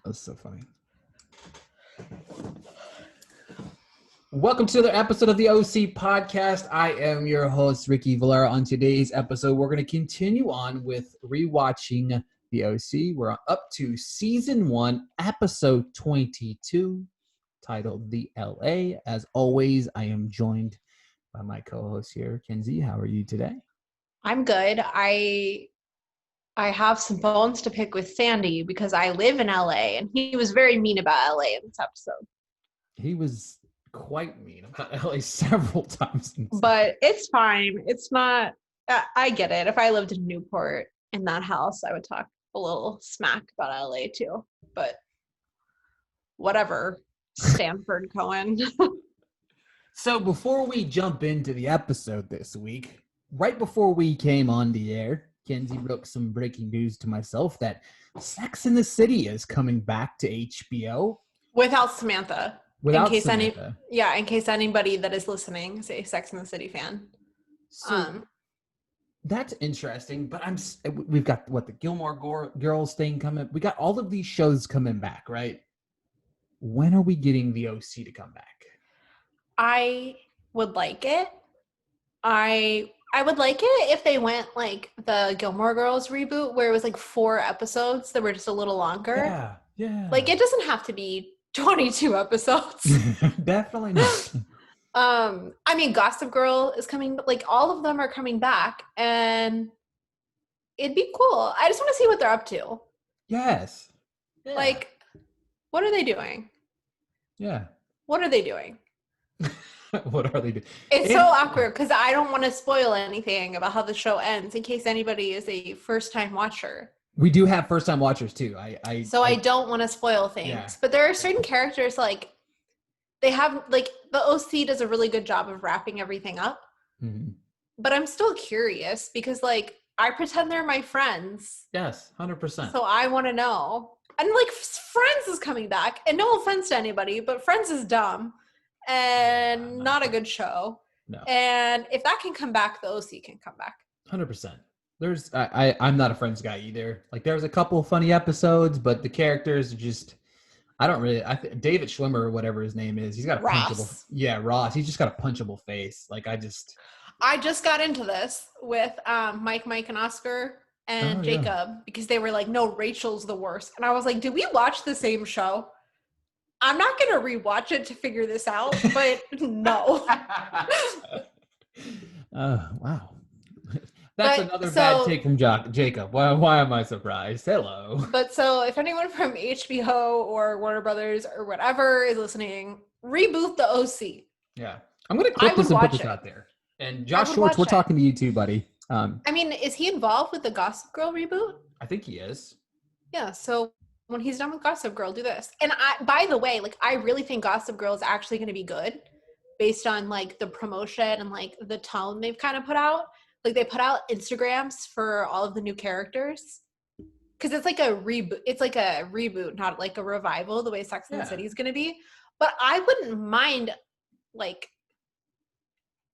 That's so funny. Welcome to another episode of the OC podcast. I am your host, Ricky Valera. On today's episode, we're going to continue on with rewatching the OC. We're up to season 1, episode 22, titled The LA. As always, I am joined by my co-host here, Kenzie. How are you today? I'm good. I have some bones to pick with Sandy because I live in LA and he was very mean about LA in this episode. He was quite mean about LA several times. But it's fine. It's not, I get it. If I lived in Newport in that house, I would talk a little smack about LA too. But whatever, Stanford Cohen. So before we jump into the episode this week, right before we came on the air, Kenzie broke some breaking news to myself that Sex and the City is coming back to HBO. Without Samantha. In case anybody that is listening is a Sex and the City fan. So that's interesting, but we've got the Gilmore Girls thing coming. We got all of these shows coming back, right? When are we getting the OC to come back? I would like it. I would like it if they went like the Gilmore Girls reboot where it was like 4 episodes that were just a little longer. Yeah. Like it doesn't have to be 22 episodes. Definitely not. I mean, Gossip Girl is coming, like all of them are coming back and it'd be cool. I just want to see what they're up to. Yes. Yeah. Like, what are they doing? Yeah. What are they doing? What are they doing? It's so awkward because I don't want to spoil anything about how the show ends in case anybody is a first-time watcher. We do have first-time watchers too. I don't want to spoil things. Yeah. But there are certain characters like they have like the OC does a really good job of wrapping everything up. Mm-hmm. But I'm still curious because like I pretend they're my friends. Yes, 100%. So I want to know. And like Friends is coming back, and no offense to anybody, but Friends is dumb and not a good show. No. And if that can come back, the OC can come back. 100%. I'm not a Friends guy either. Like there's a couple of funny episodes, but the characters are just, David Schwimmer or whatever his name is, he's got a punchable. Yeah, Ross. He's just got a punchable face. Like I just got into this with Mike, and Oscar and Jacob because they were like, no, Rachel's the worst. And I was like, did we watch the same show? I'm not going to rewatch it to figure this out, but no. Wow. That's another bad take from Jacob. Why am I surprised? Hello. But so if anyone from HBO or Warner Brothers or whatever is listening, reboot the OC. Yeah. I'm going to clip this and put this out there. And Josh Schwartz, we're talking to you too, buddy. I mean, is he involved with the Gossip Girl reboot? I think he is. Yeah, so when he's done with Gossip Girl, do this. And by the way, like I really think Gossip Girl is actually going to be good based on like the promotion and like the tone they've kind of put out. Like they put out Instagrams for all of the new characters because it's like a reboot. It's like a reboot, not like a revival the way Sex and the City is going to be. But I wouldn't mind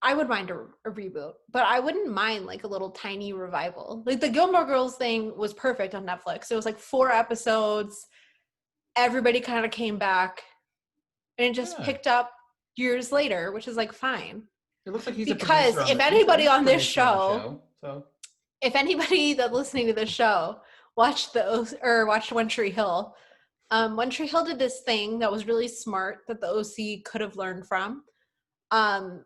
I would mind a reboot, but I wouldn't mind like a little tiny revival. Like the Gilmore Girls thing was perfect on Netflix. It was like 4 episodes. Everybody kind of came back and it just picked up years later, which is like fine. It looks like he's because if anybody on this show, if anybody that's listening to this show watched One Tree Hill, One Tree Hill did this thing that was really smart that the OC could have learned from.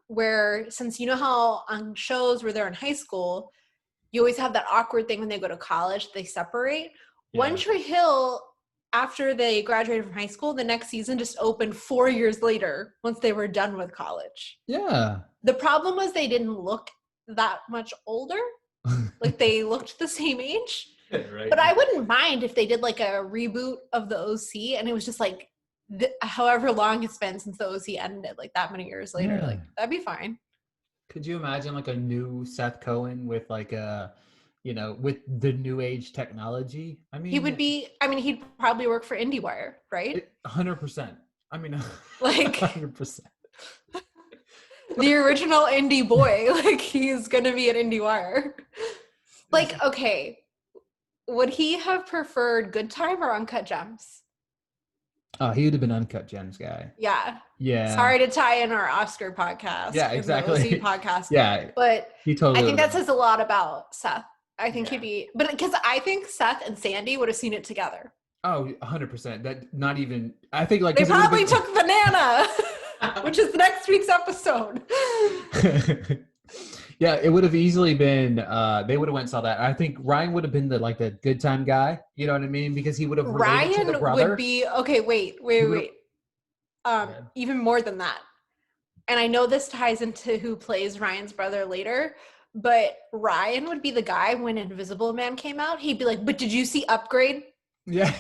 Where since you know how on shows where they're in high school, you always have that awkward thing when they go to college, they separate. Yeah. One Tree Hill, after they graduated from high school, the next season just opened 4 years later once they were done with college. Yeah. The problem was they didn't look that much older. Like they looked the same age. Right. But I wouldn't mind if they did like a reboot of the OC and it was just like however long it's been since the OC ended, like that many years later. Like that'd be fine. Could you imagine like a new Seth Cohen with like with the new age technology? I mean, he'd probably work for IndieWire, right? 100%. I mean, like 100%. The original indie boy, like he's gonna be at IndieWire. Like, okay, would he have preferred Good Time or Uncut Gems? Oh, he would have been Uncut Gems guy. Yeah. Yeah. Sorry to tie in our Oscar podcast. Yeah, exactly. The OC podcast. Yeah. But He totally I think that says a lot about Seth. I think Yeah. he'd be, but because I think Seth and Sandy would have seen it together. Oh, 100%. That not even, I think like. They probably took Banana, which is the next week's episode. Yeah, it would have easily been, they would have went and saw that. I think Ryan would have been the good time guy. You know what I mean? Because he would have related to the brother. Ryan would be, okay, wait. Even more than that. And I know this ties into who plays Ryan's brother later, but Ryan would be the guy when Invisible Man came out. He'd be like, but did you see Upgrade? Yeah.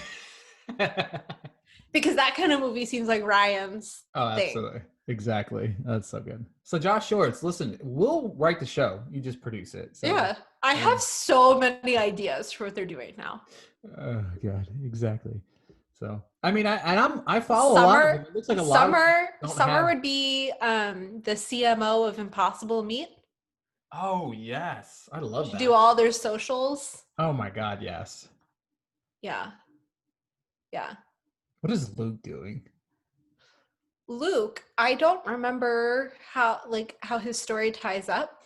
Because that kind of movie seems like Ryan's thing. Absolutely. Exactly. That's so good. So Josh Shorts, listen, we'll write the show. You just produce it. So, yeah. I have so many ideas for what they're doing now. Oh God, exactly. So I mean, I follow a lot of them. It looks like a lot. Summer would be the CMO of Impossible Meat. Oh yes, I love that. Do all their socials. Oh my God, yes. Yeah. What is Luke doing? Luke, I don't remember how his story ties up,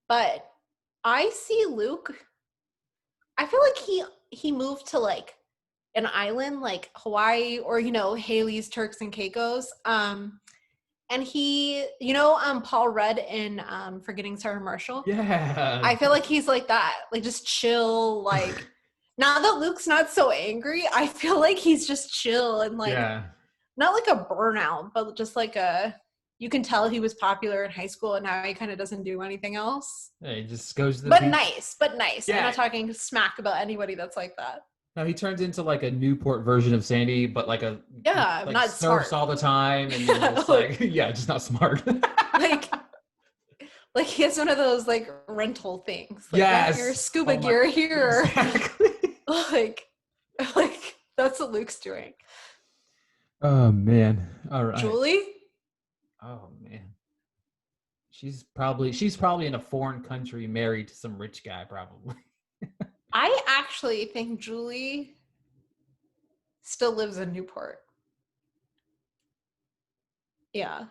but I see Luke. I feel like he moved to like an island like Hawaii or Haley's Turks and Caicos. And he, Paul Rudd in Forgetting Sarah Marshall. Yeah. I feel like he's like that, like just chill. Like now that Luke's not so angry, I feel like he's just chill and like not like a burnout, but just like you can tell he was popular in high school and now he kind of doesn't do anything else. Yeah, he just goes to the But beach. nice. Yeah. I'm not talking smack about anybody that's like that. No, he turns into like a Newport version of Sandy, but like not surfs smart all the time and just just not smart. like he has one of those like rental things. Like, yes, your scuba gear here. Exactly. like that's what Luke's doing. Oh man! All right, Julie. Oh man, she's probably in a foreign country, married to some rich guy, probably. I actually think Julie still lives in Newport. Yeah.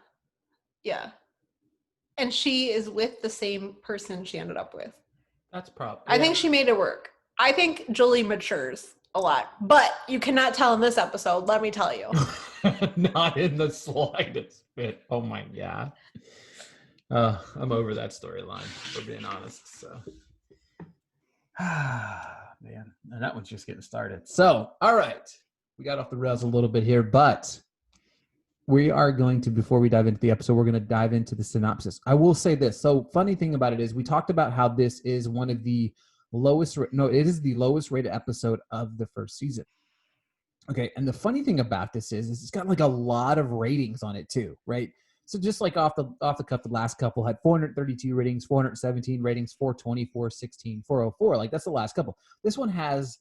And she is with the same person she ended up with. That's probably. I think she made it work. I think Julie matures a lot, but you cannot tell in this episode, let me tell you. Not in the slightest bit. Oh my God. I'm over that storyline, for being honest. So. Man, and that one's just getting started. So, all right, we got off the rails a little bit here, but we are going to, before we dive into the episode, we're going to dive into the synopsis. I will say this. So, funny thing about it is we talked about how this is one of the it is the lowest rated episode of the first season. Okay, and the funny thing about this is it's got like a lot of ratings on it too, right? So just like off the cuff, the last couple had 432 ratings, 417 ratings, 420, 416, 404. Like that's the last couple. This one has,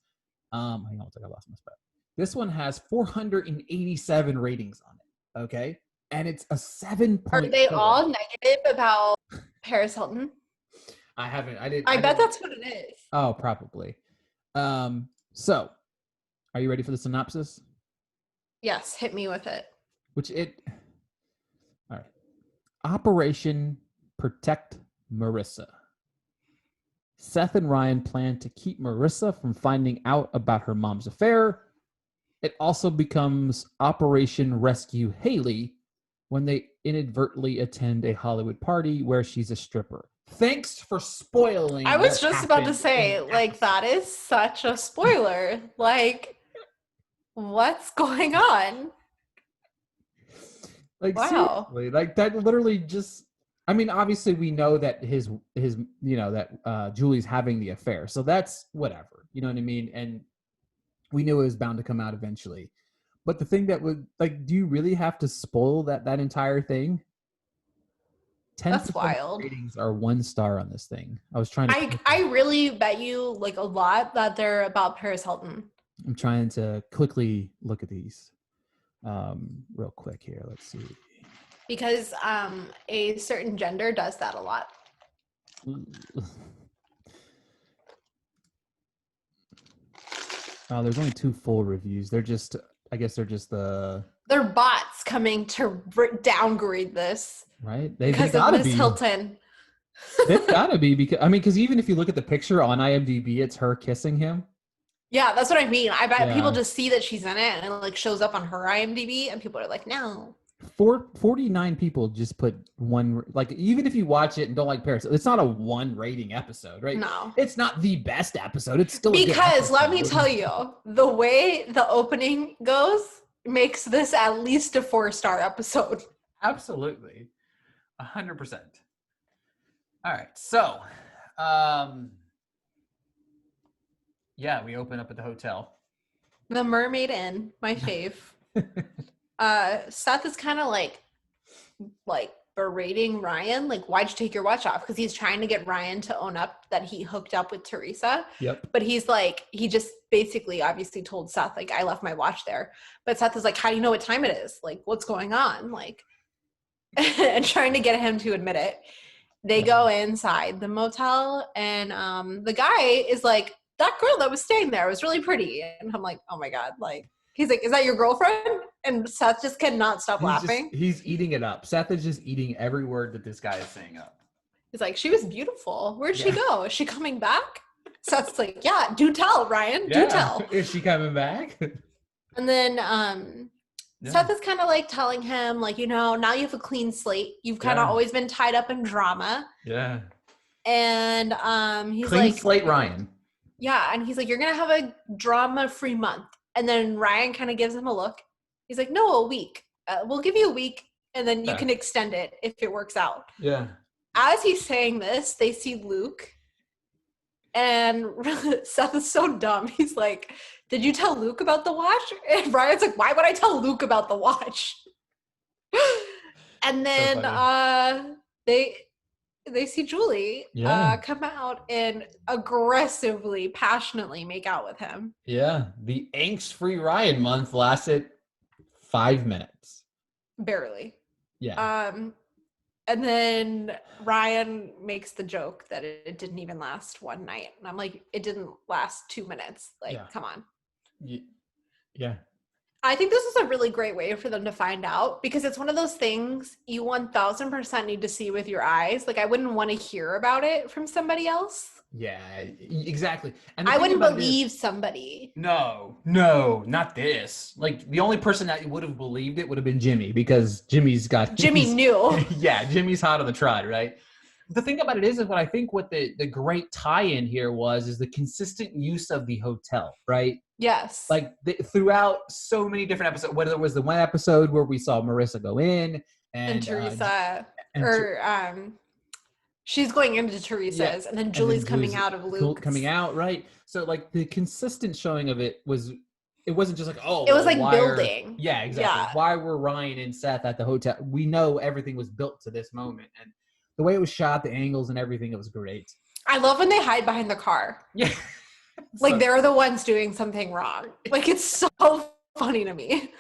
hang on, I lost my spot. This one has 487 ratings on it. Okay, and it's a 7. Are they all negative about Paris Hilton? I haven't. I bet that's what it is. Oh, probably. So, are you ready for the synopsis? Yes, hit me with it. All right. Operation Protect Marissa. Seth and Ryan plan to keep Marissa from finding out about her mom's affair. It also becomes Operation Rescue Haley when they inadvertently attend a Hollywood party where she's a stripper. Thanks for spoiling. I was just about to say, like, that is such a spoiler. Like, what's going on? Like, wow. Seriously, like that literally just, I mean, obviously we know that his that Julie's having the affair. So that's whatever, you know what I mean? And we knew it was bound to come out eventually. But the thing that would, like, do you really have to spoil that entire thing? That's wild. Ratings are 1 star on this thing. I was trying to. I really bet you like a lot that they're about Paris Hilton. I'm trying to quickly look at these, real quick here. Let's see. Because a certain gender does that a lot. There's only 2 full reviews. They're just I guess they're just they're bots coming to downgrade this. Right? Because of Miss Hilton. They've got to be because even if you look at the picture on IMDb, it's her kissing him. Yeah, that's what I mean. I bet people just see that she's in it and it like shows up on her IMDb and people are like, no. 49 people just put one, like, even if you watch it and don't like Paris, it's not a 1 rating episode, right? No. It's not the best episode. It's still because let me tell you, the way the opening goes makes this at least a 4-star episode. Absolutely. 100%. All right. So, we open up at the hotel. The Mermaid Inn, my fave. Seth is kind of like berating Ryan, like, why'd you take your watch off? Because he's trying to get Ryan to own up that he hooked up with Teresa. Yep. But he's like, he just basically obviously told Seth, like, I left my watch there. But Seth is like, how do you know what time it is? Like, what's going on? Like, and trying to get him to admit it. They go inside the motel and the guy is like, that girl that was staying there was really pretty. And I'm like, oh my God. Like, he's like, is that your girlfriend? And Seth just cannot stop laughing. He's eating it up. Seth is just eating every word that this guy is saying up. He's like, she was beautiful. Where'd she go? Is she coming back? Seth's like, yeah, do tell, Ryan. Do tell. Is she coming back? And then Seth is kind of like telling him, like, you know, now you have a clean slate. You've kind of always been tied up in drama. Yeah. And he's clean like, slate Ryan. Yeah. And he's like, you're going to have a drama-free month. And then Ryan kind of gives him a look. He's like, no, a week. We'll give you a week, and then you can extend it if it works out. Yeah. As he's saying this, they see Luke. And Seth is so dumb. He's like, did you tell Luke about the watch? And Ryan's like, why would I tell Luke about the watch? And then so they see Julie come out and aggressively, passionately make out with him. Yeah. The angst-free Ryan month lasted 5 minutes. Barely. Yeah. And then Ryan makes the joke that it didn't even last one night. And I'm like, it didn't last 2 minutes. Like, come on. Yeah. I think this is a really great way for them to find out, because it's one of those things you 1000% need to see with your eyes. Like, I wouldn't want to hear about it from somebody else. Yeah, exactly. And I wouldn't believe somebody. No, not this. Like, the only person that would have believed it would have been Jimmy, because Jimmy knew. Yeah, Jimmy's hot on the trot, right? The thing about it is what I think what the great tie-in here is the consistent use of the hotel, right? Yes. Like, throughout so many different episodes, whether it was the one episode where we saw Marissa go in and Teresa, she's going into Teresa's, and then Julie's coming out of Luke's. Coming out, right? So, like, the consistent showing of it wasn't just like, oh, it was like building. Yeah, exactly. Yeah. Why were Ryan and Seth at the hotel? We know everything was built to this moment, and the way it was shot, the angles and everything, it was great. I love when they hide behind the car. Yeah. Like, they're the ones doing something wrong. Like, it's so funny to me.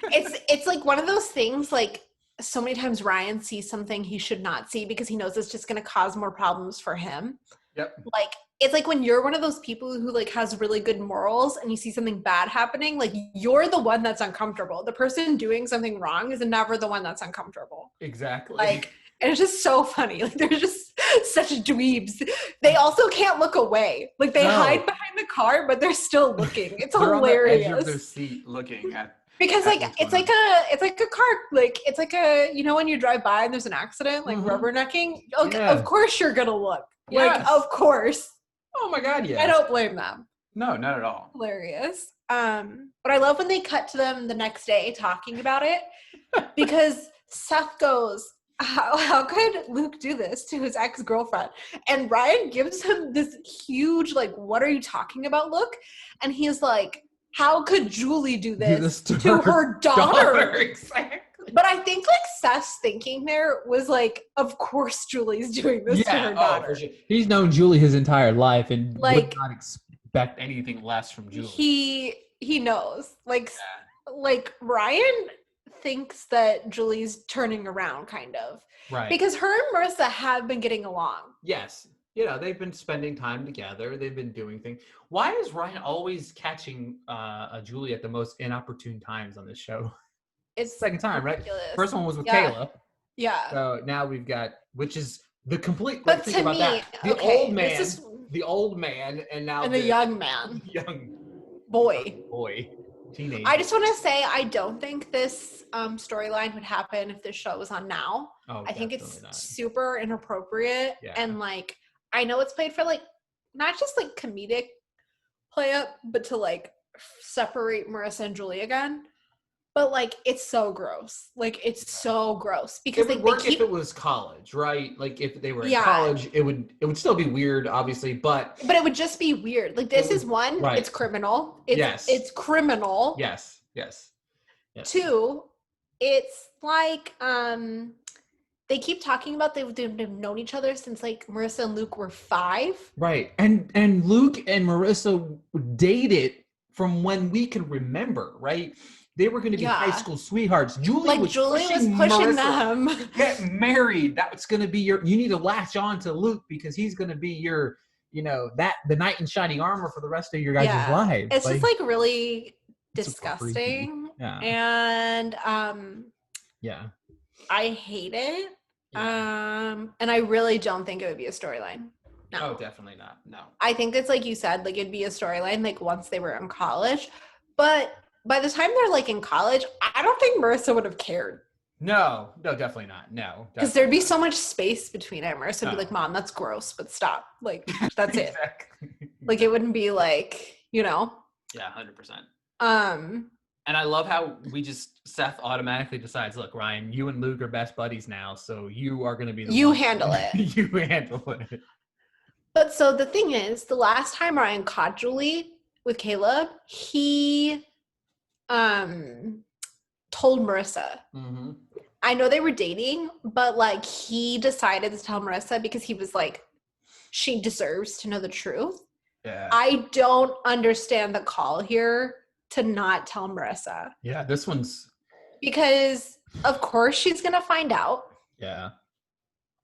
It's like one of those things, like, so many times Ryan sees something he should not see because he knows it's just going to cause more problems for him. Yep. Like, it's like when you're one of those people who, like, has really good morals and you see something bad happening, like, you're the one that's uncomfortable. The person doing something wrong is never the one that's uncomfortable. Exactly. Like, and it's just so funny. Like, they're just such dweebs. They also can't look away. Like, they hide behind the car, but they're still looking. It's hilarious. On the edge of their seat looking at. Because, like, it's like a car, like, it's like a, you know, when you drive by and there's an accident, like rubbernecking. Okay, of course you're gonna look. Yes. Like, of course. Oh my God, yeah. I don't blame them. No, not at all. Hilarious. But I love when they cut to them the next day talking about it, because Seth goes, how could Luke do this to his ex-girlfriend? And Ryan gives him this huge, like, what are you talking about look? And he's like, how could Julie do this to her daughter? Exactly. But I think, like, Seth's thinking there was like, of course Julie's doing this to her daughter. For sure. He's known Julie his entire life and like, would not expect anything less from Julie. He knows. Like Ryan thinks that Julie's turning around, kind of. Right. Because her and Marissa have been getting along. Yes. they've been spending time together. They've been doing things. Why is Ryan always catching Julie at the most inopportune times on this show? It's second time, ridiculous. right? First one was with Yeah. Kayla. Yeah. So now we've got, which is the complete. But think to about me, that. The okay, old man, the old man, and now the young man, young boy, teenager. I just want to say I don't think this storyline would happen if this show was on now. Oh, I think it's not. super inappropriate, and like I know it's played for like not just like comedic play up, but to like separate Marissa and Julie again. But like it's so gross. Like it's so gross because it would work if it was college, right? Like if they were in college, it would still be weird, obviously, but it would just be weird. Like this is one, right. It's criminal. It's criminal. Yes. 2, it's like they keep talking about they've known each other since like Marissa and Luke were 5. Right. And Luke and Marissa dated from when we can remember, right? They were going to be high school sweethearts. Julie was pushing them. Get married. That's going to be you need to latch on to Luke because he's going to be your, the knight in shining armor for the rest of your guys' lives. It's just like really disgusting. Yeah. And I hate it. Yeah. And I really don't think it would be a storyline. No. Oh, definitely not. No. I think it's like you said, like it'd be a storyline like once they were in college. But by the time they're like in college, I don't think Marissa would have cared. No, definitely not. No. Because there'd be so much space between it. Marissa would be like, Mom, that's gross, but stop. Like, that's exactly. It. Like, it wouldn't be like, Yeah, 100%. And I love how Seth automatically decides, look, Ryan, you and Luke are best buddies now, so you are going to be the one. Handle it. You handle it. But so the thing is, the last time Ryan caught Julie with Caleb, he told Marissa. Mm-hmm. I know they were dating, but like he decided to tell Marissa because he was like, she deserves to know the truth. Yeah. I don't understand the call here to not tell Marissa. Yeah, this one's because of course she's gonna find out. Yeah.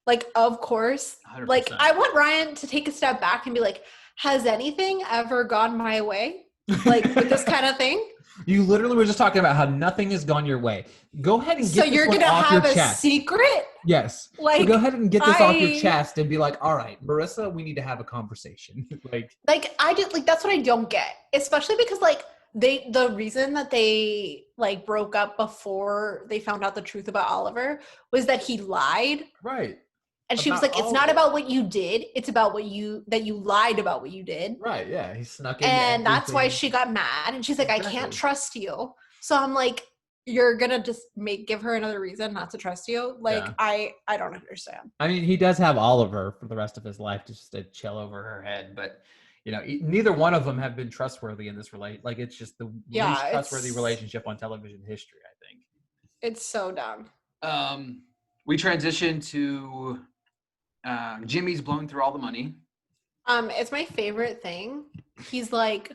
Like, of course. 100%. Like, I want Ryan to take a step back and be like, has anything ever gone my way? Like, with this kind of thing? You literally were just talking about how nothing has gone your way. Go ahead and get this one off your chest. So you're going to have a secret? Yes. Like, so go ahead and get this off your chest and be like, all right, Marissa, we need to have a conversation. That's what I don't get. Especially because, like, the reason that they like broke up before they found out the truth about Oliver was that he lied. Right. And she was like, it's not about what you did. It's about that you lied about what you did. Right. Yeah. He snuck in. And that's why she got mad. And she's like, I can't trust you. So I'm like, you're going to just give her another reason not to trust you. Like, yeah. I don't understand. I mean, he does have Oliver for the rest of his life just to chill over her head. But, neither one of them have been trustworthy in this relationship. Like, it's just the least trustworthy relationship on television history, I think. It's so dumb. We transition to Jimmy's blowing through all the money. It's my favorite thing. He's like,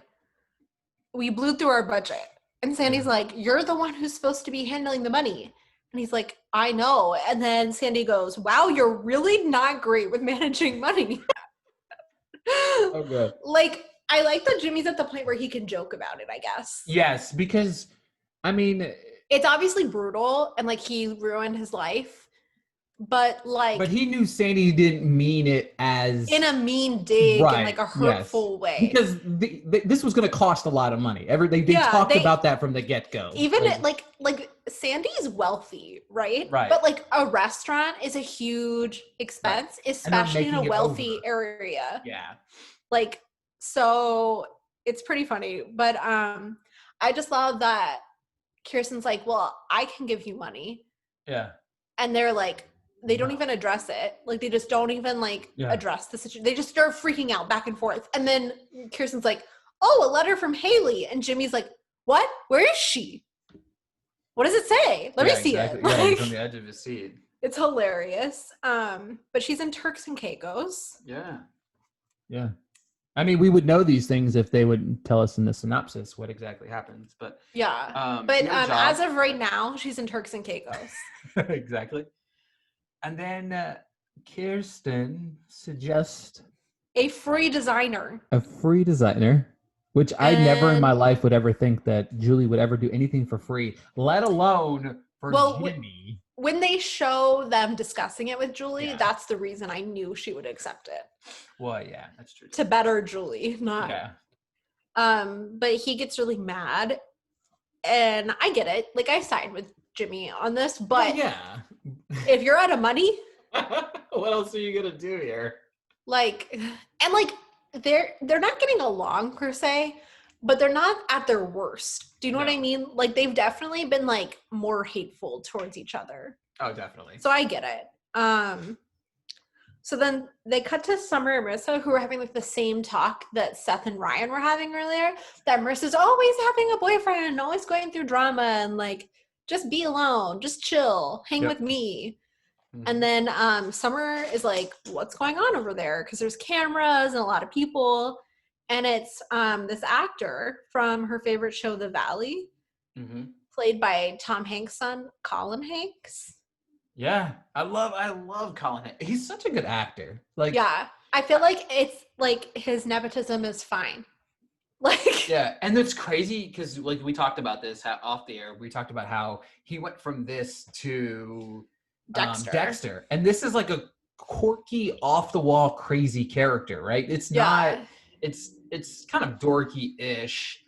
we blew through our budget. And Sandy's like, you're the one who's supposed to be handling the money. And he's like, I know. And then Sandy goes, wow, you're really not great with managing money. Oh, good. Like, I like that Jimmy's at the point where he can joke about it, I guess. Yes, because, I mean... It's obviously brutal, and, like, he ruined his life. But, like... But he knew Sandy didn't mean it as... In a mean dig, in, like, a hurtful way. Because this was going to cost a lot of money. They talked about that from the get-go. Even, like Sandy's wealthy, right? Right. But, like, a restaurant is a huge expense, especially in a wealthy area. Yeah. Like, so it's pretty funny. But I just love that Kirsten's like, well, I can give you money. Yeah. And they're like, they don't even address it. Like, they just don't even, address the situation. They just start freaking out back and forth. And then Kirsten's like, oh, a letter from Haley. And Jimmy's like, what? Where is she? What does it say? Let me see it. Yeah, he's on the edge of his seat. It's hilarious. But she's in Turks and Caicos. Yeah. Yeah. I mean, we would know these things if they would tell us in the synopsis what exactly happens. But yeah. As of right now, she's in Turks and Caicos. Exactly. And then Kirsten suggests a free designer. A free designer, which I never in my life would ever think that Julie would ever do anything for free, let alone for Jimmy. When they show them discussing it with Julie, that's the reason I knew she would accept it. Well, yeah, that's true. To better Julie, not. Yeah. But he gets really mad, and I get it. Like, I side with Jimmy on this, but if you're out of money, what else are you gonna do here? Like, and like they're not getting along per se, but they're not at their worst. Do you know what I mean? Like, they've definitely been like more hateful towards each other. Oh, definitely. So I get it. So then they cut to Summer and Marissa, who are having like the same talk that Seth and Ryan were having earlier, that Marissa's always having a boyfriend, always going through drama, and like, just be alone, just chill, hang with me. And then Summer is like, what's going on over there? Because there's cameras and a lot of people. And it's this actor from her favorite show, The Valley, played by Tom Hanks' son, Colin Hanks. Yeah, I love Colin Hanks. He's such a good actor. Like, yeah, I feel like it's like his nepotism is fine. Like, yeah, and it's crazy because like we talked about this off the air. We talked about how he went from this to Dexter, and this is like a quirky, off the wall, crazy character, right? It's not. It's kind of dorky-ish,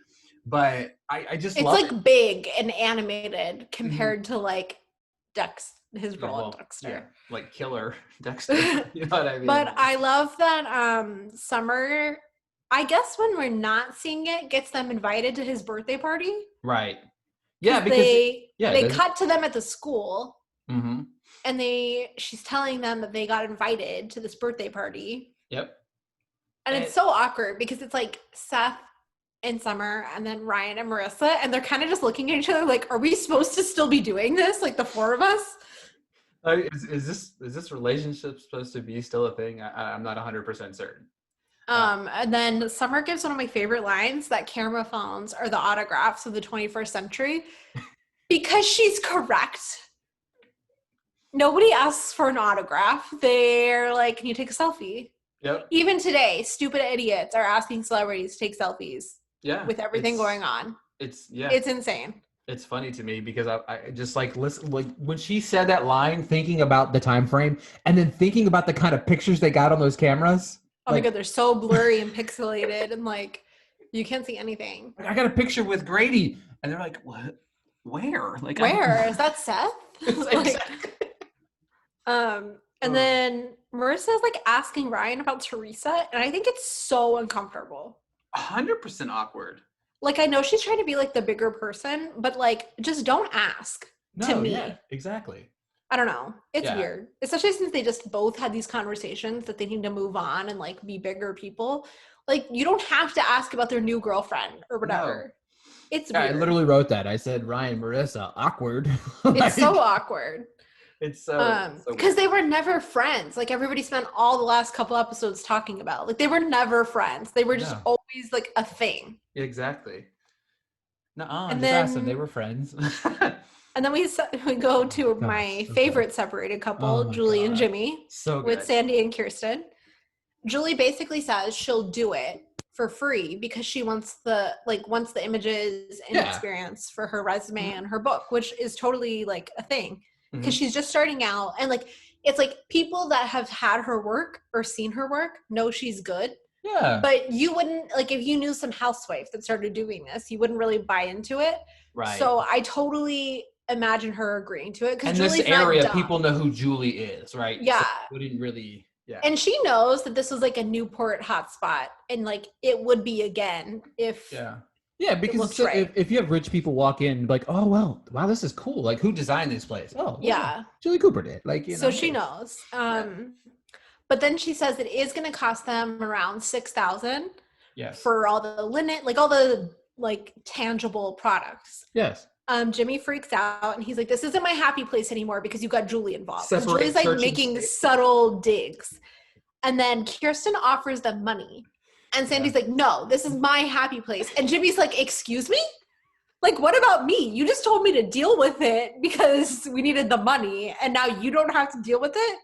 but I just love like big and animated compared to like his role in Dexter. Yeah, like killer Dexter. You know what I mean? But I love that Summer, I guess when we're not seeing it, gets them invited to his birthday party. Right. Yeah, because they cut to them at the school. Mm-hmm. And she's telling them that they got invited to this birthday party. Yep. And it's so awkward because it's like Seth and Summer and then Ryan and Marissa, and they're kind of just looking at each other like, are we supposed to still be doing this? Like, the four of us? Is this relationship supposed to be still a thing? I'm not 100% certain. And then Summer gives one of my favorite lines, that camera phones are the autographs of the 21st century, because she's correct. Nobody asks for an autograph. They're like, can you take a selfie? Yep. Even today, stupid idiots are asking celebrities to take selfies. Yeah. With everything going on. It's insane. It's funny to me because I just like listen, like when she said that line, thinking about the time frame and then thinking about the kind of pictures they got on those cameras. Oh my God, they're so blurry and pixelated and like you can't see anything. I got a picture with Grady and they're like, what? Where? Like, where? Is that Seth? Exactly. And then Marissa is like asking Ryan about Teresa, and I think it's so uncomfortable. 100% awkward. Like, I know she's trying to be like the bigger person, but like, just don't ask to me. Yeah, exactly. I don't know. It's weird, especially since they just both had these conversations that they need to move on and like be bigger people. Like, you don't have to ask about their new girlfriend or whatever. No. It's weird. I literally wrote that. I said, Ryan, Marissa, awkward. It's so awkward. It's so because they were never friends. Like, everybody spent all the last couple episodes talking about. Like, they were never friends. They were just always like a thing. Exactly. No, just ask them. They were friends. And then we go to my favorite separated couple, Julie and Jimmy, with Sandy and Kirsten. Julie basically says she'll do it for free because she wants the images and experience for her resume and her book, which is totally like a thing. Because she's just starting out, and like it's like people that have had her work or seen her work know she's good. Yeah. But you wouldn't, like, if you knew some housewife that started doing this, you wouldn't really buy into it. Right. So I totally imagine her agreeing to it. And Julie's this area, people know who Julie is, right? Yeah. So we didn't really. Yeah. And she knows that this was like a Newport hotspot, and like it would be again if. Yeah. Yeah, because if you have rich people walk in, like, oh, well, wow, this is cool. Like, who designed this place? Oh, yeah. Julie Cooper did. Like, you know. So she knows. But then she says it is going to cost them around $6,000. Yes. For all the linen, like all the like tangible products. Yes. Jimmy freaks out and he's like, this isn't my happy place anymore because you got Julie involved. Julie's like making subtle digs. And then Kirsten offers them money. And Sandy's like, no, this is my happy place. And Jimmy's like, excuse me? Like, what about me? You just told me to deal with it because we needed the money. And now you don't have to deal with it?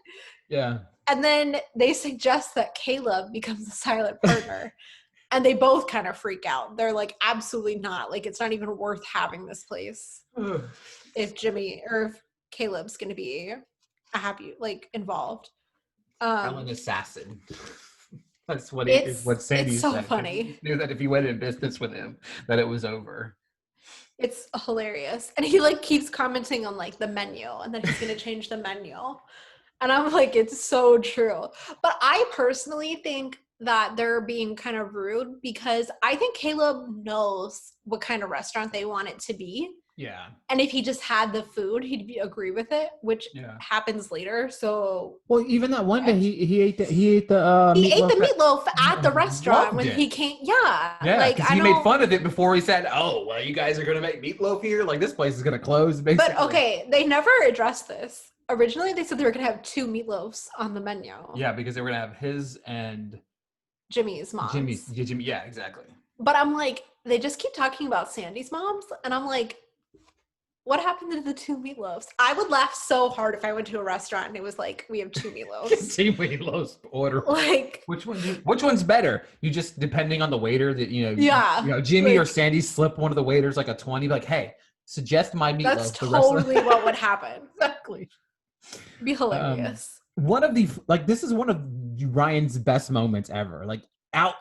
Yeah. And then they suggest that Caleb becomes a silent partner. And they both kind of freak out. They're like, absolutely not. Like, it's not even worth having this place if Jimmy or if Caleb's going to be involved. An assassin. That's what Sandy said. It's so said. funny. He knew that if he went in business with him, that it was over. It's hilarious. And he like keeps commenting on like the menu and then he's going to change the menu. And I'm like, it's so true. But I personally think that they're being kind of rude because I think Caleb knows what kind of restaurant they want it to be. Yeah. And if he just had the food, he'd agree with it, which happens later. So even that one day he ate the meatloaf at the restaurant when he came. Yeah. Like he made fun of it before he said, "Oh, well, you guys are gonna make meatloaf here? Like this place is gonna close." Basically. But okay, they never addressed this. Originally, they said they were gonna have 2 meatloafs on the menu. Yeah, because they were gonna have his and Jimmy's mom's. Jimmy. Yeah, exactly. But I'm like, they just keep talking about Sandy's mom's, and I'm like, what happened to the 2 meatloafs? I would laugh so hard if I went to a restaurant and it was like, we have 2 meatloafs. 2 meatloafs order. Like, which one's better? You just depending on the waiter that Jimmy or Sandy slip one of the waiters like a 20, like, hey, suggest my meatloaf. That's totally what would happen. Exactly. It'd be hilarious. This is one of Ryan's best moments ever. Like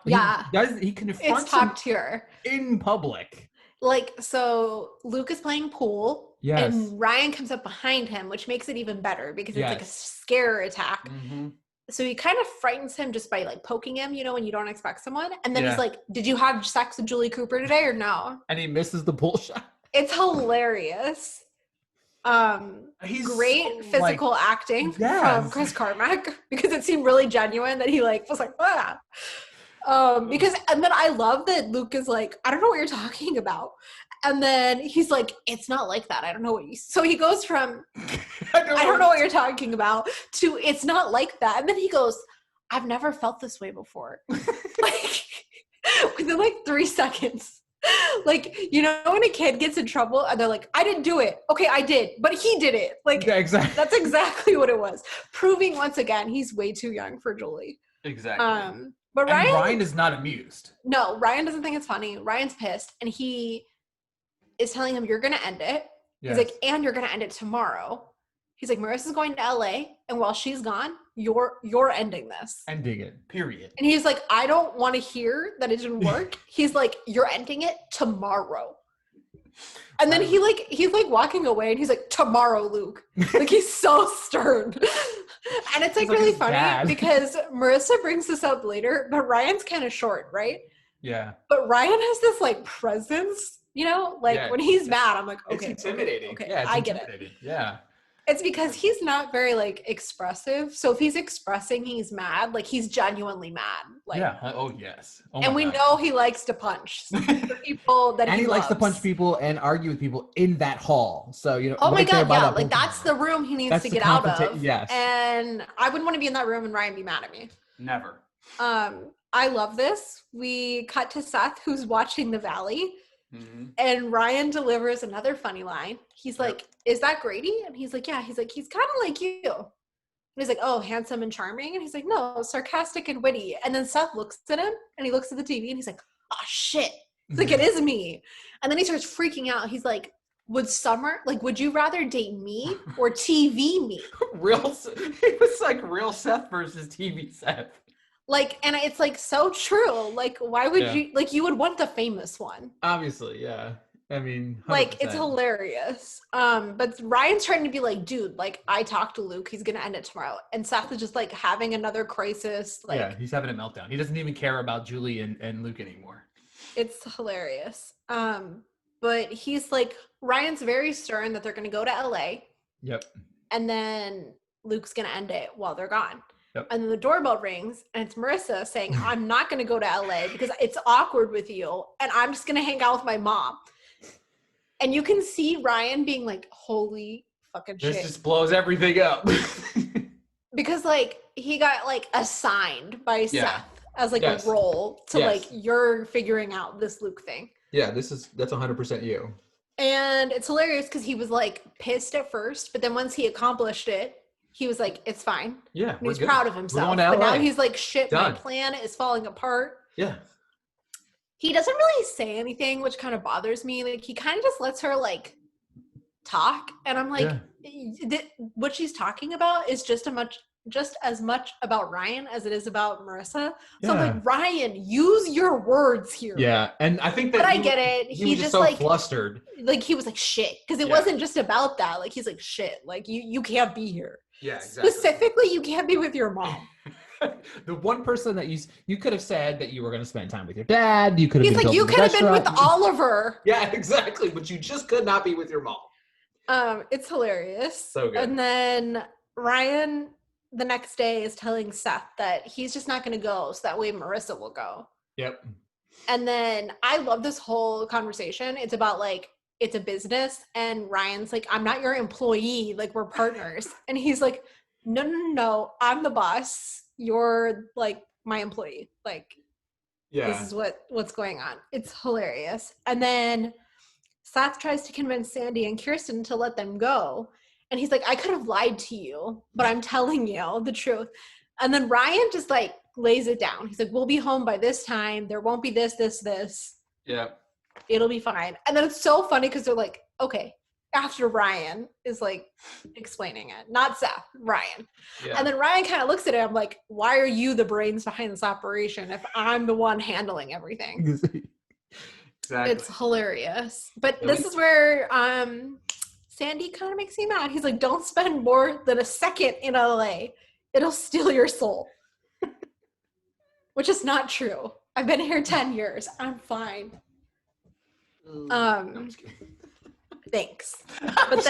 he confronts it's top tier in public. Like, so Luke is playing pool and Ryan comes up behind him, which makes it even better because it's like a scare attack. Mm-hmm. So he kind of frightens him just by like poking him, when you don't expect someone. And then he's like, did you have sex with Julie Cooper today or no? And he misses the pool shot. It's hilarious. He's great physical acting from Chris Carmack because it seemed really genuine that he was like, ah. And then I love that Luke is like, I don't know what you're talking about. And then he's like, it's not like that. I don't know so he goes from, I don't know what you're talking about to it's not like that. And then he goes, I've never felt this way before. Like within 3 seconds. Like, when a kid gets in trouble and they're like, I didn't do it. Okay, I did, but he did it. Like, exactly. That's exactly what it was. Proving once again, he's way too young for Julie. Exactly. But Ryan is not amused. No, Ryan doesn't think it's funny. Ryan's pissed, and he is telling him, you're going to end it. Yes. He's like, and you're going to end it tomorrow. He's like, Marissa's going to LA, and while she's gone, you're ending this. Ending it, period. And he's like, I don't want to hear that it didn't work. He's like, you're ending it tomorrow. And then he's walking away, and he's like, tomorrow, Luke. Like, he's so stern. And it's really funny because Marissa brings this up later, but Ryan's kind of short, right? Yeah. But Ryan has this presence, when he's mad, I'm like, okay. It's intimidating. Okay, yeah, I get it. Yeah. It's because he's not very expressive. So if he's expressing he's mad, he's genuinely mad. Oh yes. Oh and we know he likes to punch the people that he loves. Likes to punch people and argue with people in that hall. So oh my god, yeah, that's the room he needs to get out of. Yes. And I wouldn't want to be in that room and Ryan be mad at me. Never. I love this. We cut to Seth, who's watching The Valley. Mm-hmm. And Ryan delivers another funny line. He's like, is that Grady? And he's like, yeah. He's like, he's kind of like you. And he's like, oh, handsome and charming? And he's like, no, sarcastic and witty. And then Seth looks at him and he looks at the TV and he's like, oh, shit. He's like, it is me. And then he starts freaking out. He's like, would you rather date me or TV me? It was like real Seth versus TV Seth. And it's so true. Why would you you would want the famous one? Obviously, yeah. I mean, 100%. It's hilarious. But Ryan's trying to be like, dude, I talked to Luke, he's gonna end it tomorrow. And Seth is just having another crisis. He's having a meltdown. He doesn't even care about Julie and Luke anymore. It's hilarious. But he's Ryan's very stern that they're gonna go to LA. Yep. And then Luke's gonna end it while they're gone. Yep. And then the doorbell rings and it's Marissa saying, I'm not going to go to LA because it's awkward with you and I'm just going to hang out with my mom. And you can see Ryan being like, holy fucking shit. This just blows everything up. Because he got assigned by Seth as a role to you're figuring out this Luke thing. Yeah, that's 100% you. And it's hilarious because he was pissed at first, but then once he accomplished it, he was like, it's fine. Yeah. And he was proud of himself. But now he's like, shit, my plan is falling apart. Yeah. He doesn't really say anything, which kind of bothers me. Like, he kind of just lets her like talk. And I'm like, what she's talking about is just as much about Ryan as it is about Marissa. So I'm like, Ryan, use your words here. Yeah. And I think that but I get it. He was just so like flustered. Like, he was like, shit. Because it wasn't just about that. Like, he's like, shit. Like, you can't be here. Yeah, exactly. Specifically, you can't be with your mom. The one person that you could have said that you were going to spend time with your dad. You could have. He's like, you could have been with Oliver. Yeah, exactly. But you just could not be with your mom. It's hilarious. So good. And then Ryan, the next day, is telling Seth that he's just not going to go, so that way Marissa will go. Yep. And then I love this whole conversation. It's about like, it's a business, and Ryan's like, I'm not your employee, like, we're partners. And he's like, no, I'm the boss. You're like my employee. Like, this is what's going on. It's hilarious. And then Seth tries to convince Sandy and Kirsten to let them go. And he's like, I could have lied to you, but I'm telling you the truth. And then Ryan just like lays it down. He's like, we'll be home by this time. There won't be this. Yeah. It'll be fine. And then it's so funny because they're like, okay, after Ryan is like explaining it, not Seth, Ryan. Yeah. And then Ryan kind of looks at him like, why are you the brains behind this operation if I'm the one handling everything? Exactly. It's hilarious. But this is where Sandy kind of makes me mad. He's like, don't spend more than a second in LA. It'll steal your soul. Which is not true. I've been here 10 years. I'm fine. I'm just kidding. Thanks. But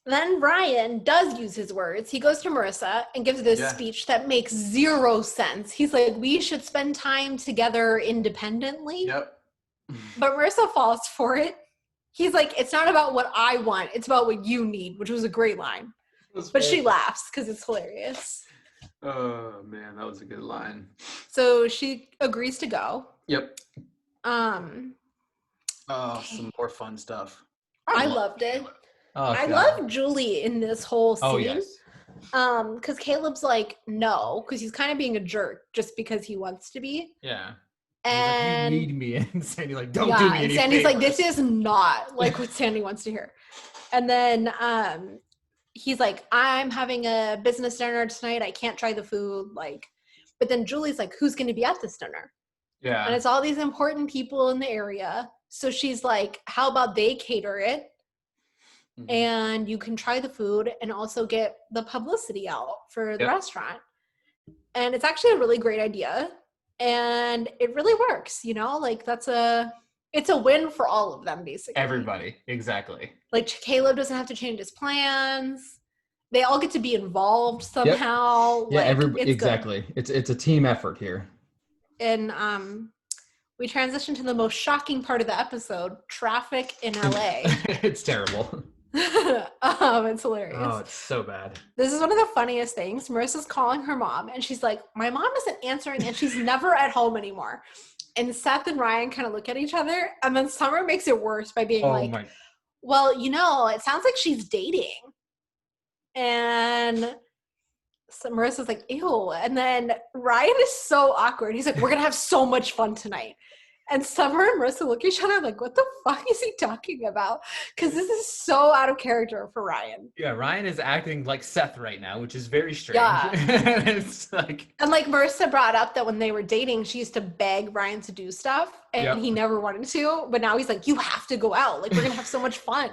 then Ryan does use his words. He goes to Marissa and gives this speech that makes zero sense. He's like, we should spend time together independently. Yep. But Marissa falls for it. He's like, it's not about what I want. It's about what you need, which was a great line. But she laughs because it's hilarious. Oh, man, that was a good line. So she agrees to go. Yep. Some more fun stuff. I loved it. I love Julie in this whole scene. Oh, yes. Because Caleb's like, no, because he's kind of being a jerk just because he wants to be. Yeah. And like, you need me. And Sandy's like, don't do me any Sandy's favors. like, this is not like what Sandy wants to hear. And then he's like, I'm having a business dinner tonight. I can't try the food. Like, but then Julie's like, who's going to be at this dinner? Yeah. And it's all these important people in the area. So she's like, how about they cater it? Mm-hmm. And you can try the food and also get the publicity out for the restaurant. And it's actually a really great idea. And it really works, you know, like it's a win for all of them, basically. Everybody. Exactly. Like Caleb doesn't have to change his plans. They all get to be involved somehow. Yeah, like, exactly. Good. It's a team effort here. And we transition to the most shocking part of the episode, traffic in LA. It's terrible. It's hilarious. Oh, it's so bad. This is one of the funniest things. Marissa's calling her mom and she's like, my mom isn't answering and she's never at home anymore. And Seth and Ryan kind of look at each other and then Summer makes it worse by being well, you know, it sounds like she's dating. And so Marissa's like, ew. And then Ryan is so awkward. He's like, we're going to have so much fun tonight. And Summer and Marissa look at each other like, what the fuck is he talking about? Because this is so out of character for Ryan. Yeah, Ryan is acting like Seth right now, which is very strange. Yeah. It's like... And like Marissa brought up that when they were dating, she used to beg Ryan to do stuff and he never wanted to. But now he's like, you have to go out. Like, we're going to have so much fun.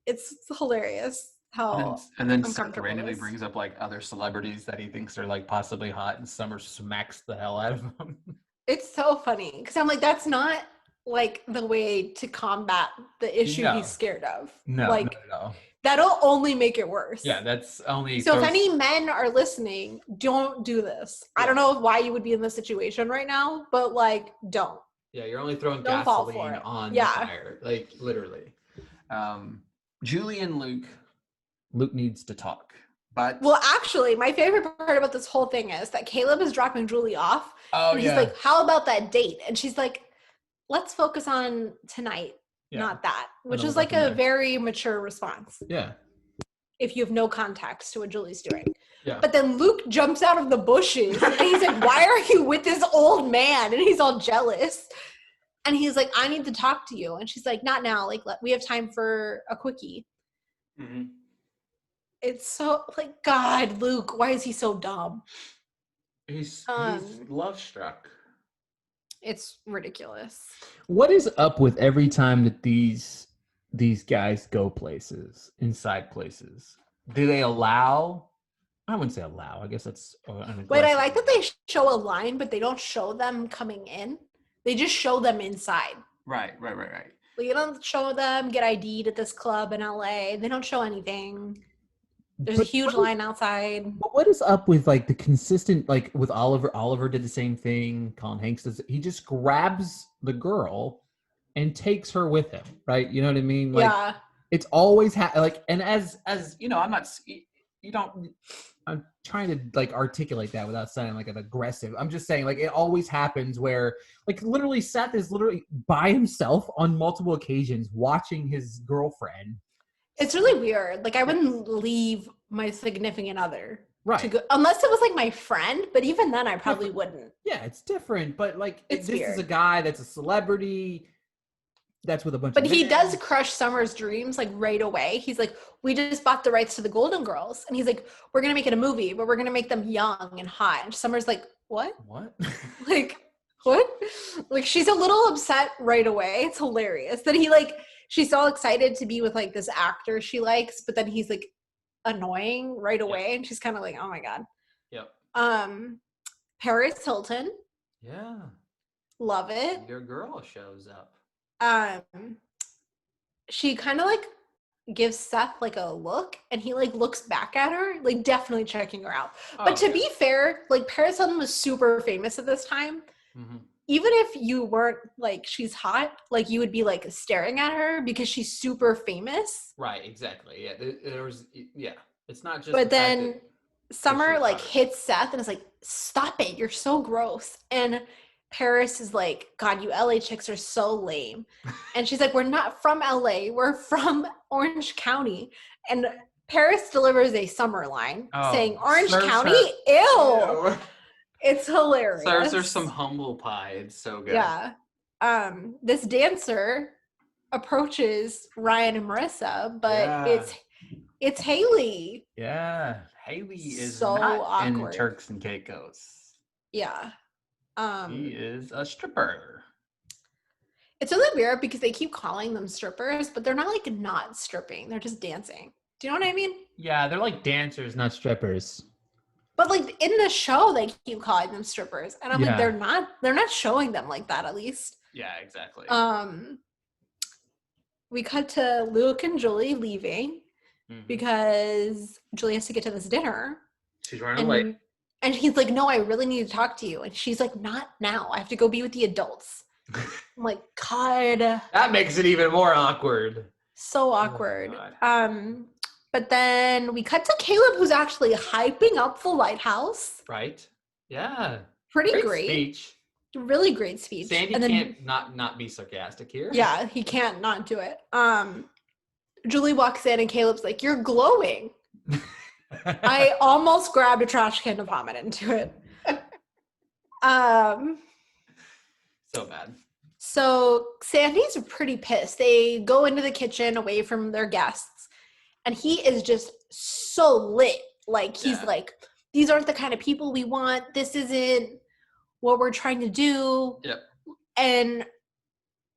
It's hilarious. And then Seth randomly brings up like other celebrities that he thinks are like possibly hot and Summer smacks the hell out of them. It's so funny because I'm like, that's not like the way to combat the issue he's scared of. No, like, not at all. That'll only make it worse. Yeah, that's only. So if any men are listening, don't do this. Yeah. I don't know why you would be in this situation right now, but like, don't. Yeah, you're only throwing gasoline on the fire, like literally. Julie and Luke needs to talk. But well, actually, my favorite part about this whole thing is that Caleb is dropping Julie off. And he's like, how about that date? And she's like, let's focus on tonight, not that. Which is like a very mature response. Yeah. if you have no context to what Julie's doing. Yeah. But then Luke jumps out of the bushes and he's like, why are you with this old man? And he's all jealous. And he's like, I need to talk to you. And she's like, not now. Like, we have time for a quickie. Mm-hmm. It's so, like, God, Luke, why is he so dumb? He's love struck. It's ridiculous. What is up with every time that these guys go places, inside places? Do they allow? I wouldn't say allow. I guess that's Wait, I like that they show a line, but they don't show them coming in. They just show them inside. Right. Like, you don't show them get ID'd at this club in LA. They don't show anything. There's a huge line outside. But what is up with like the consistent, like with Oliver? Oliver did the same thing. Colin Hanks does. He just grabs the girl and takes her with him, right? You know what I mean? Like, yeah. It's always like, and as you know, I'm trying to like articulate that without sounding like an aggressive. I'm just saying, like, it always happens where, like, literally Seth is literally by himself on multiple occasions watching his girlfriend. It's really weird. Like, I wouldn't leave my significant other to go, unless it was like my friend. But even then, I probably wouldn't. Yeah, it's different. But like, this is a guy that's a celebrity. That's with a bunch but of he men. Does crush Summer's dreams like right away. He's like, we just bought the rights to the Golden Girls. And he's like, we're going to make it a movie, but we're going to make them young and hot. And Summer's like, what? Like, what? Like, she's a little upset right away. It's hilarious. Then she's all excited to be with like this actor she likes, but then he's like annoying right away. Yep. And she's kind of like, oh my God. Yep. Paris Hilton. Yeah. Love it. Your girl shows up. She kind of like gives Seth like a look, and he like looks back at her, like definitely checking her out. But to be fair, like Paris Hilton was super famous at this time. Mm-hmm. Even if you weren't like she's hot, like you would be like staring at her because she's super famous. Right, exactly. Yeah, there was It's not just. But then Summer like hits Seth and is like, "Stop it! You're so gross." And Paris is like, God, you LA chicks are so lame. And she's like, we're not from LA. We're from Orange County. And Paris delivers a Summer line saying, Orange County? Ew. It's hilarious. Serves her some humble pie. It's so good. Yeah. This dancer approaches Ryan and Marissa, but it's Haley. Yeah. Haley is so not awkward. In Turks and Caicos. Yeah. He is a stripper. It's really weird because they keep calling them strippers, but they're not like not stripping. They're just dancing. Do you know what I mean? Yeah, they're like dancers, not strippers. But like in the show, they keep calling them strippers, and I'm like, they're not showing them like that at least. Yeah, exactly. We cut to Luke and Julie leaving because Julie has to get to this dinner. She's running late. And he's like, no, I really need to talk to you. And she's like, not now. I have to go be with the adults. I'm like, God. That makes it even more awkward. So awkward. But then we cut to Caleb, who's actually hyping up the lighthouse. Right. Yeah. Pretty great. Speech. Really great speech. Sandy can't not be sarcastic here. Yeah, he can't not do it. Julie walks in and Caleb's like, you're glowing. I almost grabbed a trash can to vomit into it. So bad. So Sandy's pretty pissed. They go into the kitchen away from their guests, and he is just so lit. Like, he's like, these aren't the kind of people we want. This isn't what we're trying to do. Yep. And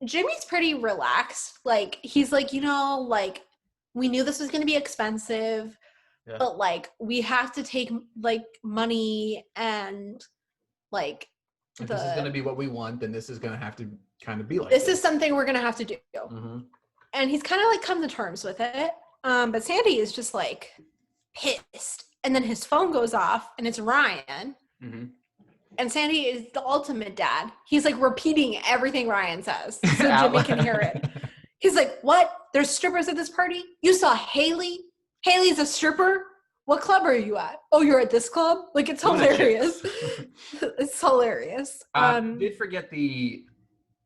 Jimmy's pretty relaxed. Like, he's like, you know, like, we knew this was going to be expensive. Yeah. But, like, we have to take, like, money and, like, if this is going to be what we want, then this is going to have to kind of be like this is something we're going to have to do. Mm-hmm. And he's kind of, like, come to terms with it. But Sandy is just, like, pissed. And then his phone goes off, and it's Ryan. Mm-hmm. And Sandy is the ultimate dad. He's, like, repeating everything Ryan says so Jimmy can hear it. He's like, what? There's strippers at this party? You saw Haley? Haley's a stripper? What club are you at? Oh, you're at this club? Like, it's hilarious. It's hilarious. Did forget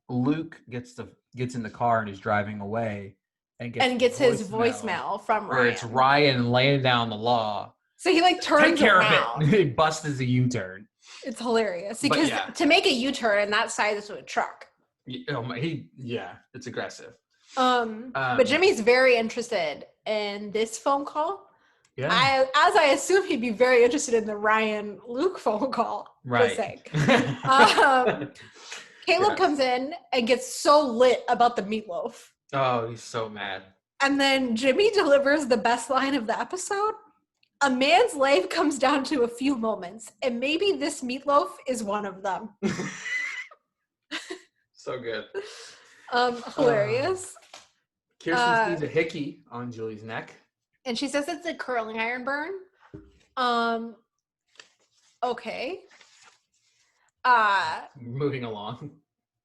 Luke gets in the car and is driving away. and gets his voicemail from Ryan. Where it's Ryan laying down the law. So he like turns Take care around. of it. He busts a U-turn. It's hilarious because to make a U-turn and that size is with a truck. It's aggressive. But Jimmy's very interested in this phone call. Yeah. As I assume he'd be very interested in the Ryan Luke phone call. Right. Caleb comes in and gets so lit about the meatloaf. Oh, he's so mad. And then Jimmy delivers the best line of the episode. A man's life comes down to a few moments, and maybe this meatloaf is one of them. So good. Hilarious. Kirsten sees a hickey on Julie's neck. And she says it's a curling iron burn. Okay. Moving along.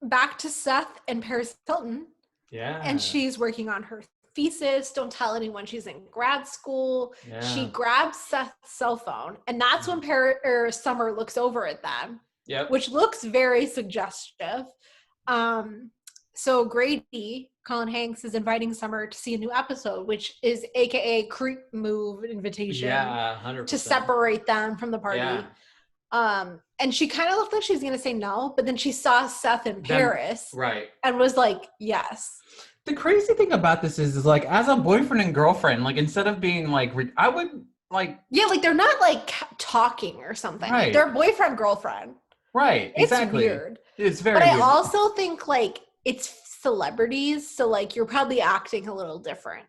Back to Seth and Paris Hilton. Yeah. And she's working on her thesis. Don't tell anyone she's in grad school. Yeah. She grabs Seth's cell phone, and that's when Summer looks over at them. Yep. Which looks very suggestive. So Grady, Colin Hanks, is inviting Summer to see a new episode, which is AKA creep move invitation. Yeah, 100%. To separate them from the party. Yeah. And she kind of looked like she was going to say no, but then she saw Seth in Paris. Right. And was like, yes. The crazy thing about this is like, as a boyfriend and girlfriend, like, instead of being like, I would like. Yeah, like, they're not like talking or something. Right. Like, they're boyfriend, girlfriend. Right. Exactly. It's weird. It's very But weird. I also think, like, it's celebrities. So, like, you're probably acting a little different.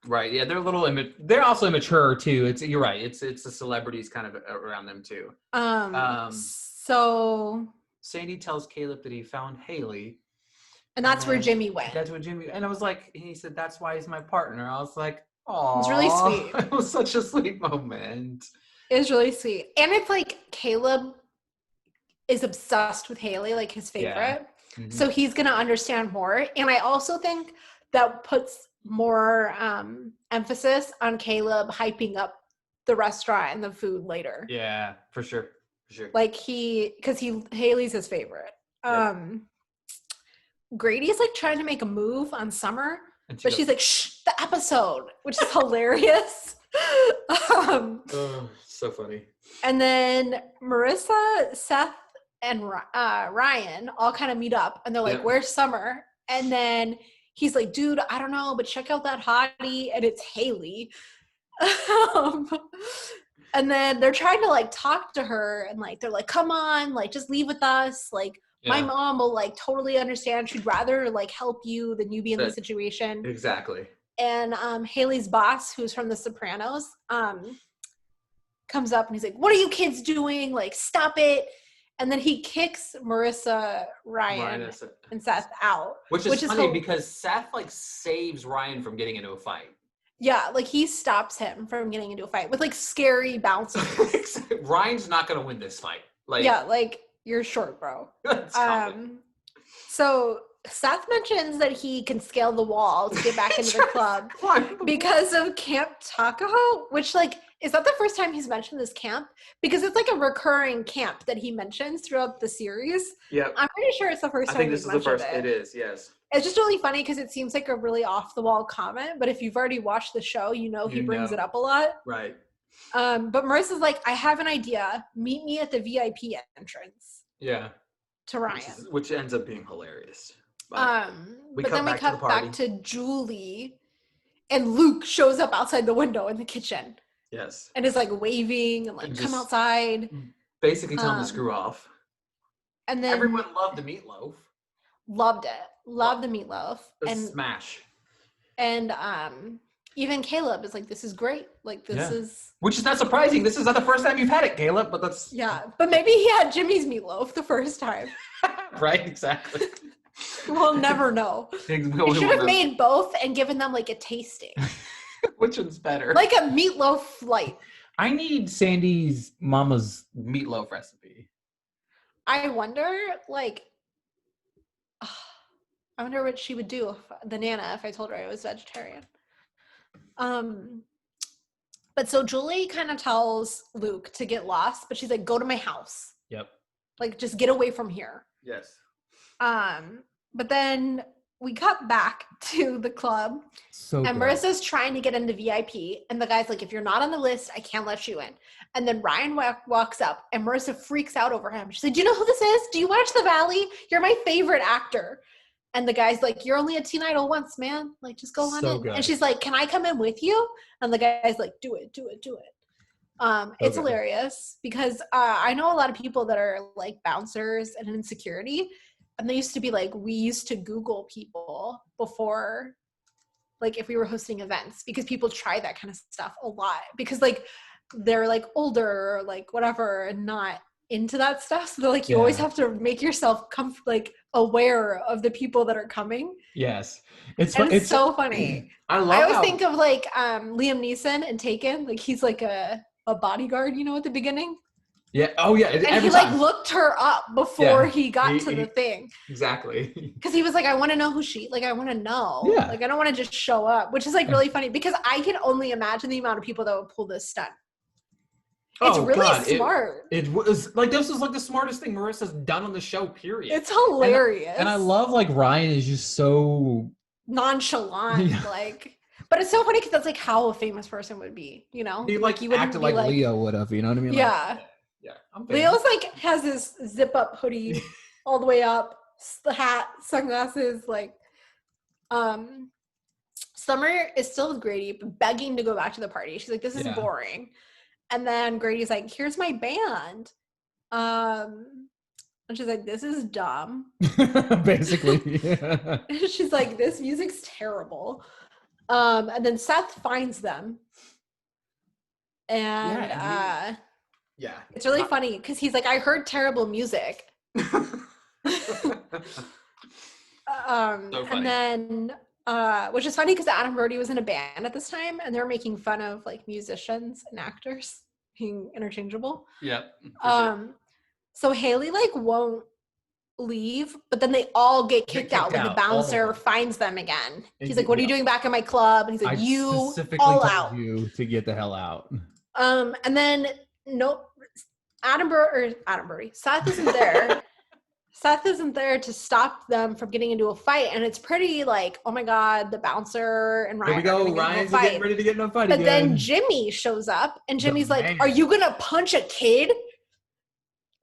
Right. Yeah. They're a little, they're also immature too. You're right. It's the celebrities kind of around them too. So Sandy tells Caleb that he found Haley. And that's where Jimmy went. That's where Jimmy, and I was like, he said, that's why he's my partner. I was like, oh, it's really sweet. It was such a sweet moment. It was really sweet. And it's like Caleb is obsessed with Haley, like his favorite. Yeah. Mm-hmm. So he's going to understand more. And I also think that puts more emphasis on Caleb hyping up the restaurant and the food later. Yeah, for sure. For sure. Like Haley's his favorite. Yep. Grady's like trying to make a move on Summer, but she's like, shh, the episode, which is hilarious. Oh, so funny. And then Marissa, Seth, and Ryan all kind of meet up, and they're like, where's Summer? And then he's like, dude, I don't know, but check out that hottie, and it's Haley. And then they're trying to like talk to her, and like they're like, come on, like just leave with us, like my mom will like totally understand. She'd rather like help you than you be in the situation. Exactly. And Haley's boss, who's from The Sopranos, comes up and he's like, what are you kids doing? Like, stop it. And then he kicks Marissa, Ryan and Seth out. Which is funny because Seth like saves Ryan from getting into a fight. Yeah, like he stops him from getting into a fight with like scary bouncers. Ryan's not going to win this fight. Like, yeah, like you're short, bro. So Seth mentions that he can scale the wall to get back into the club because of Camp Takaho, which like, is that the first time he's mentioned this camp? Because it's like a recurring camp that he mentions throughout the series. Yeah. I'm pretty sure it's the first time I think this is the first. It is, yes. It's just really funny because it seems like a really off-the-wall comment, but if you've already watched the show, you know he brings it up a lot. Right. But Marissa's like, I have an idea. Meet me at the VIP entrance. Yeah. To Ryan. Which ends up being hilarious. But then we cut back to Julie, and Luke shows up outside the window in the kitchen. Yes. And is like waving and like, come outside. Basically tell him to screw off. And then everyone loved the meatloaf. Loved it. Loved the meatloaf. And smash. And even Caleb is like, this is great. Like this is, which is not surprising. This is not the first time you've had it, Caleb, but that's but maybe he had Jimmy's meatloaf the first time. Right, exactly. We'll never know. They should have made both and given them like a tasting. Which one's better? Like a meatloaf flight. I need Sandy's mama's meatloaf recipe. I wonder, like, I wonder what she would do, the Nana, if I told her I was vegetarian. But so Julie kind of tells Luke to get lost, but she's like, go to my house. Yep. Like, just get away from here. Yes. But then we cut back to the club. And Marissa's trying to get into VIP. And the guy's like, if you're not on the list, I can't let you in. And then Ryan walks up and Marissa freaks out over him. She's like, do you know who this is? Do you watch The Valley? You're my favorite actor. And the guy's like, you're only a teen idol once, man. Like, just go on in. Good. And she's like, can I come in with you? And the guy's like, do it. It's hilarious because I know a lot of people that are like bouncers and insecurity. And they used to be like, we used to Google people before, like if we were hosting events, because people try that kind of stuff a lot because like they're like older or like whatever and not into that stuff. So they're like, you always have to make yourself like aware of the people that are coming. Yes. It's so funny. I always think of like Liam Neeson in Taken. Like he's like a bodyguard, at the beginning. Yeah. Oh yeah. And he like looked her up before he got to the thing. Exactly. Because he was like, I want to know who I want to know. Yeah. Like I don't want to just show up, which is like really funny because I can only imagine the amount of people that would pull this stunt. It's really smart. It was like, this was like the smartest thing Marissa's done on the show, period. It's hilarious. And I love like Ryan is just so nonchalant, like, but it's so funny because that's like how a famous person would be, He like you acted like Leo would have, you know what I mean? Yeah. Yeah. Leo's like has this zip up hoodie all the way up, the hat, sunglasses, like, Summer is still with Grady, but begging to go back to the party. She's like, this is boring. And then Grady's like, here's my band. And she's like, this is dumb. Basically. She's like, this music's terrible. And then Seth finds them. And it's really funny because he's like, I heard terrible music. So and then which is funny because Adam Brody was in a band at this time and they're making fun of like musicians and actors being interchangeable. So Haley like won't leave, but then they all get kicked out when the bouncer finds them again. He's like, what are you doing back in my club? And he's like, you all out. You to get the hell out. And then Adam Brody, Seth isn't there. Seth isn't there to stop them from getting into a fight, and it's pretty like, oh my god, the bouncer and Ryan. Here we go, Ryan's getting ready to get in a fight but again. Then Jimmy shows up, and Jimmy's like, "Are you gonna punch a kid?"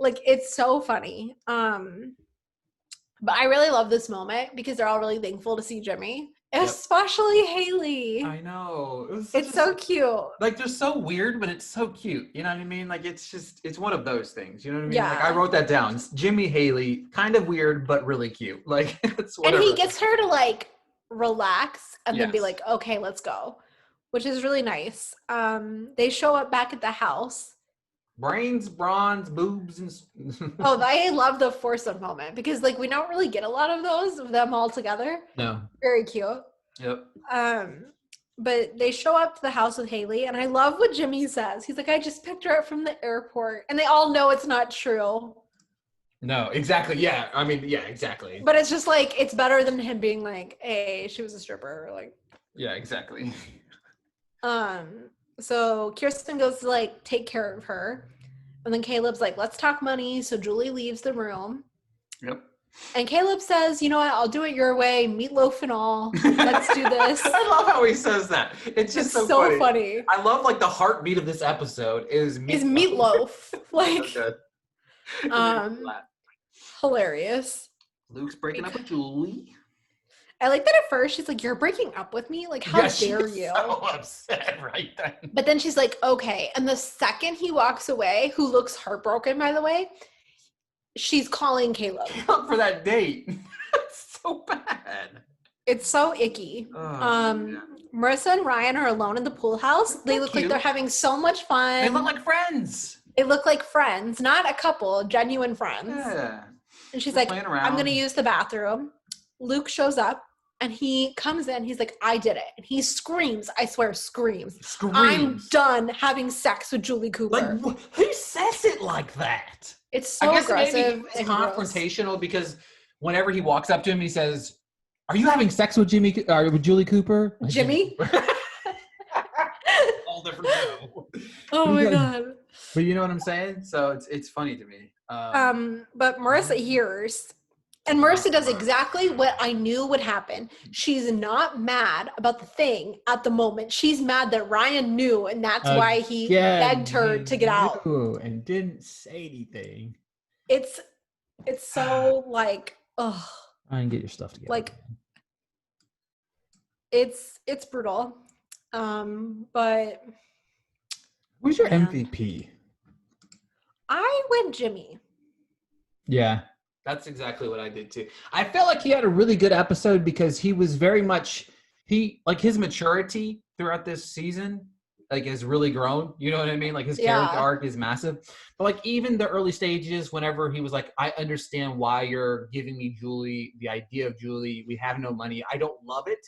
Like, it's so funny. But I really love this moment because they're all really thankful to see Jimmy. Especially Haley. I know. It's so cute. Like, they're so weird, but it's so cute. You know what I mean? Like, it's one of those things. You know what I mean? Yeah. Like, I wrote that down. Jimmy, Haley, kind of weird, but really cute. Like, it's whatever. And he gets her to, like, relax and then be like, okay, let's go. Which is really nice. They show up back at the house. Brains, bronze, boobs, and oh, I love the foursome moment because like we don't really get a lot of those of them all together. No. Very cute. Yep. But they show up to the house with Haley, and I love what Jimmy says. He's like, I just picked her up from the airport, and they all know it's not true. No, exactly. Yeah, I mean, yeah, exactly. But it's just like it's better than him being like, hey, she was a stripper. Like. Yeah, exactly. So Kirsten goes to like take care of her. And then Caleb's like, let's talk money. So Julie leaves the room. Yep. And Caleb says, you know what? I'll do it your way. Meatloaf and all. Let's do this. I love how he says that. It's just so funny. I love like the heartbeat of this episode is Meatloaf. Like, so hilarious. Luke's breaking up with Julie. I like that at first she's like, you're breaking up with me? Like, how dare you? So upset right then. But then she's like, okay. And the second he walks away, who looks heartbroken, by the way, she's calling Caleb. For that date. It's so bad. It's so icky. Marissa and Ryan are alone in the pool house. They look like they're having so much fun. They look like friends. They look like friends, not a couple, genuine friends. Yeah. And she's like, I'm going to use the bathroom. Luke shows up. And he comes in, he's like, I did it. And he screams, I swear, screams. I'm done having sex with Julie Cooper. Like, who says it like that? It's so aggressive. Maybe it's confrontational because whenever he walks up to him, he says, are you having sex with with Julie Cooper? Jimmy? All different show. Oh my God. But you know what I'm saying? So it's funny to me. But Marissa hears. And Marissa does exactly what I knew would happen. She's not mad about the thing at the moment. She's mad that Ryan knew, and that's why he begged her to get out. And didn't say anything. It's so like, ugh. Ryan, get your stuff together. Like, it's brutal. But who's your MVP? I went Jimmy. Yeah. That's exactly what I did too. I felt like he had a really good episode because he was very much his maturity throughout this season has really grown. You know what I mean? Like his character arc is massive. But like even the early stages, whenever he was like, I understand why you're giving me Julie, the idea of Julie. We have no money. I don't love it,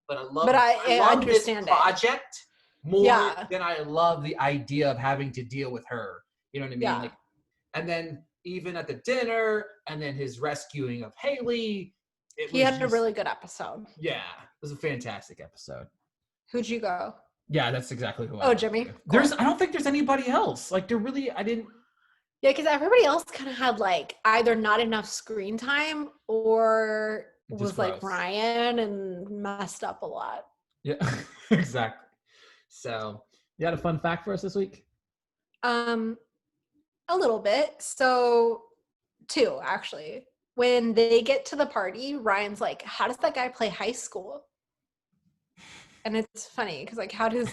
but I love understand this project more than I love the idea of having to deal with her. You know what I mean? Yeah. Like, and then even at the dinner, and then his rescuing of Haley. He had a really good episode. Yeah, it was a fantastic episode. Who'd you go? Yeah, that's exactly who I Jimmy. Cool. I don't think there's anybody else. Like, I didn't. Yeah, because everybody else kind of had like either not enough screen time or was like Ryan and messed up a lot. Yeah, exactly. So, you had a fun fact for us this week? A little bit. So, 2 actually. When they get to the party, Ryan's like, "How does that guy play high school?" And it's funny because like, how does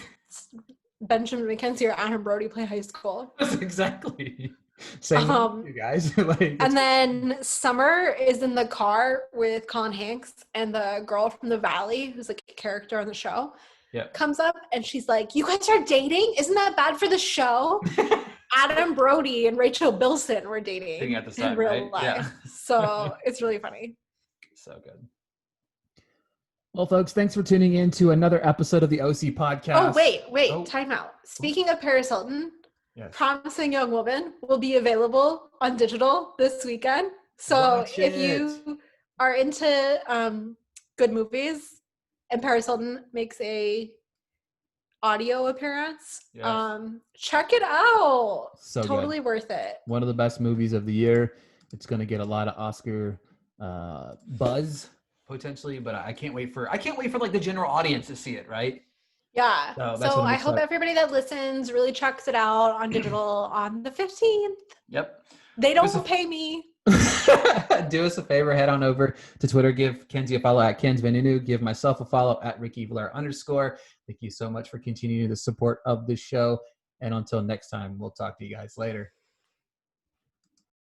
Benjamin McKenzie or Adam Brody play high school? That's exactly same with you guys. And then Summer is in the car with Colin Hanks, and the girl from the Valley, who's like a character on the show, comes up and she's like, "You guys are dating? Isn't that bad for the show?" Adam Brody and Rachel Bilson were dating at the time, in real life. Yeah. So it's really funny. So good. Well, folks, thanks for tuning in to another episode of the OC podcast. Oh, wait, time out. Speaking of Paris Hilton, Promising Young Woman will be available on digital this weekend. So if you are into good movies and Paris Hilton makes a audio appearance, check it out. So totally worth it. One of the best movies of the year. It's going to get a lot of Oscar buzz potentially, but I can't wait for like the general audience to see it, right? Yeah. So I hope everybody that listens really checks it out on digital on the 15th. Yep. They don't pay me. Do us a favor, head on over to Twitter, give Kenzie a follow at Kenz Vanunu, give myself a follow at Ricky Valer _. Thank you so much for continuing the support of this show. And until next time, we'll talk to you guys later.